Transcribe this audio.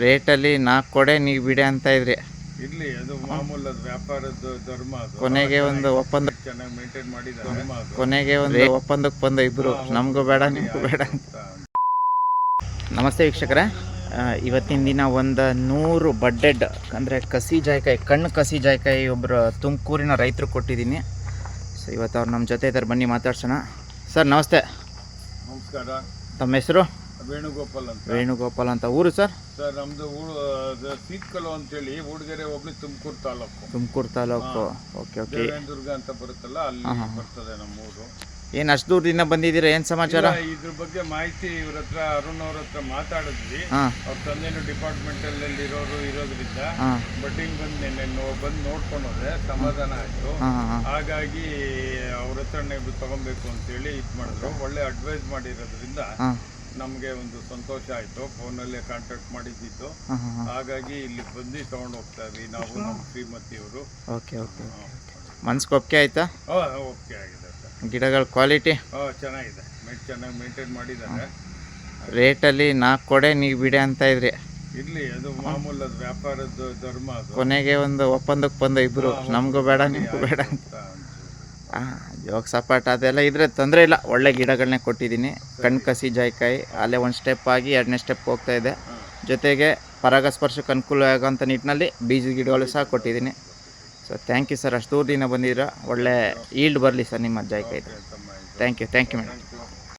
ರೇಟಲ್ಲಿ 4 ಕೊಡೆ ನೀವು ಬಿಡಿ ಅಂತ ಇದ್ರಿ. ಇರ್ಲಿ, ಅದು ಮಾಮೂಲು, ಅದು ವ್ಯಾಪಾರದ ಧರ್ಮ. ಅದು ಕೊನೆಗೆ ಒಂದು ಒಪ್ಪಂದ, ಚೆನ್ನಾಗಿ ಮೇಂಟೈನ್ ಮಾಡಿದ್ದಾರೆ. ಕೊನೆಗೆ ಒಂದು ಒಪ್ಪಂದಕ್ಕೆ ಬಂದು ಇಬ್ಬರು, ನಮಗೂ ಬೇಡ ನಿಮಗೂ ಬೇಡ ಅಂತ. ನಮಸ್ತೆ ವೀಕ್ಷಕರೇ, ಇವತ್ತಿನ ದಿನ ಒಂದು 100 ಬಡ್ಡೆಡ್ ಅಂದರೆ ಕಸಿ ಜಾಯ್ಕಾಯಿ, ಕಣ್ಣು ಕಸಿ ಜಾಯ್ಕಾಯಿ ಒಬ್ಬರು ತುಮಕೂರಿನ ರೈತರು ಕೊಟ್ಟಿದ್ದೀನಿ. ಸೊ ಇವತ್ತು ಅವ್ರು ನಮ್ಮ ಜೊತೆ ಇದ್ದಾರೆ, ಬನ್ನಿ ಮಾತಾಡ್ಸೋಣ. ಸರ್ ನಮಸ್ತೆ. ನಮಸ್ಕಾರ. ತಮ್ಮ ಹೆಸರು? ವೇಣುಗೋಪಾಲ್ ಅಂತ. ವೇಣುಗೋಪಾಲ್ ಅಂತ. ಊರು ಸರ್? ಸರ್ ನಮ್ಮದು ಸೀತ್ಕಲ್ಲು ಅಂತೇಳಿ ಊಡ್ಗೆರೆ ಹೋಗ್ಲಿ, ತುಮಕೂರು ತಾಲೂಕು. ತುಮಕೂರು ತಾಲೂಕು. Okay okay. ದೇವೇಂದ್ರದುರ್ಗ ಅಂತ ಬರುತ್ತಲ್ಲ, ಅಲ್ಲಿ ಬರ್ತದೆ ನಮ್ಮೂರು. ಏನು ಅಷ್ಟು ದೂರದಿಂದ ಬಂದಿದ್ದೀರಾ, ಏನು ಸಮಾಚಾರ? ಇದ್ರ ಬಗ್ಗೆ ಮಾಹಿತಿ ಇವ್ರ ಹತ್ರ, ಅರುಣ್ ಅವ್ರ ಹತ್ರ ಮಾತಾಡಿದ್ವಿ. ಅವ್ರ ತಂದೆನು ಡಿಪಾರ್ಟ್ಮೆಂಟಲ್ಲಿ ಇರೋದ್ರಿಂದ ಬಟ್ಟಿಂಗ್ ಬಂದು ನೋಡ್ಕೊಂಡು ಹೋದ್ರೆ ಸಮಾಧಾನ ಆಯಿತು. ಹಾಗಾಗಿ ಅವ್ರ ಹತ್ರನೇ ತಗೊಬೇಕು ಅಂತೇಳಿ ಇದು ಮಾಡಿದ್ರು. ಒಳ್ಳೆ ಅಡ್ವೈಸ್ ಮಾಡಿರೋದ್ರಿಂದ ನಮಗೆ ಒಂದು ಸಂತೋಷ ಆಯಿತು. ಫೋನಲ್ಲೇ ಕಾಂಟ್ಯಾಕ್ಟ್ ಮಾಡಿದ್ದಿತ್ತು. ಹಾಗಾಗಿ ಇಲ್ಲಿ ಬಂದು ತೊಗೊಂಡು ಹೋಗ್ತಾ ಇದ್ವಿ ನಾವು, ನಮ್ಮ ಶ್ರೀಮತಿಯವರು. Okay okay. ಮನ್ಸಿಗೆ ಒಪ್ಪಿಗೆ ಆಯಿತಾ? ಓಕೆ ಆಗಿದೆ ಸರ್. ಗಿಡಗಳ ಕ್ವಾಲಿಟಿ ಚೆನ್ನಾಗಿದೆ, ಚೆನ್ನಾಗಿ ಮೇಂಟೈನ್ ಮಾಡಿದ್ದಾರೆ. ರೇಟಲ್ಲಿ 4 ಕೊಡೆ ನೀವು ಬಿಡಿ ಅಂತ ಇದ್ರಿ. ಇರ್ಲಿ, ಅದು ಮಾಮೂಲು, ಅದು ವ್ಯಾಪಾರದ ಧರ್ಮ. ಅದು ಕೊನೆಗೆ ಒಂದು ಒಪ್ಪಂದಕ್ಕೆ ಬಂದು ಇಬ್ಬರು, ನಮಗೂ ಬೇಡ ನಿಮಗೂ ಬೇಡ ಅಂತ. ಜೋಗ ಸಪಾಟ ಅದೆಲ್ಲ ಇದ್ರೆ ತೊಂದರೆ ಇಲ್ಲ. ಒಳ್ಳೆ ಗಿಡಗಳನ್ನೇ ಕೊಟ್ಟಿದ್ದೀನಿ. ಕಣ್ಣು ಕಸಿ ಜಾಯ್ಕಾಯಿ ಅಲ್ಲೇ ಒಂದು ಸ್ಟೆಪ್ ಆಗಿ 2ನೇ ಸ್ಟೆಪ್ ಹೋಗ್ತಾ ಇದೆ. ಜೊತೆಗೆ ಪರಾಗಸ್ಪರ್ಶಕ್ಕೆ ಅನುಕೂಲ ಆಗೋಂಥ ನಿಟ್ಟಿನಲ್ಲಿ ಬೀಜದ ಗಿಡಗಳು ಸಹ ಕೊಟ್ಟಿದ್ದೀನಿ. ಸೊ ಥ್ಯಾಂಕ್ ಯು ಸರ್, ಅಷ್ಟು ದೂರದಿಂದ ಬಂದಿದ್ದೀರಾ. ಒಳ್ಳೆ ಈಲ್ಡ್ ಬರಲಿ ಸರ್ ನಿಮ್ಮ ಜಾಯ್ಕಾಯಿ. Thank you madam.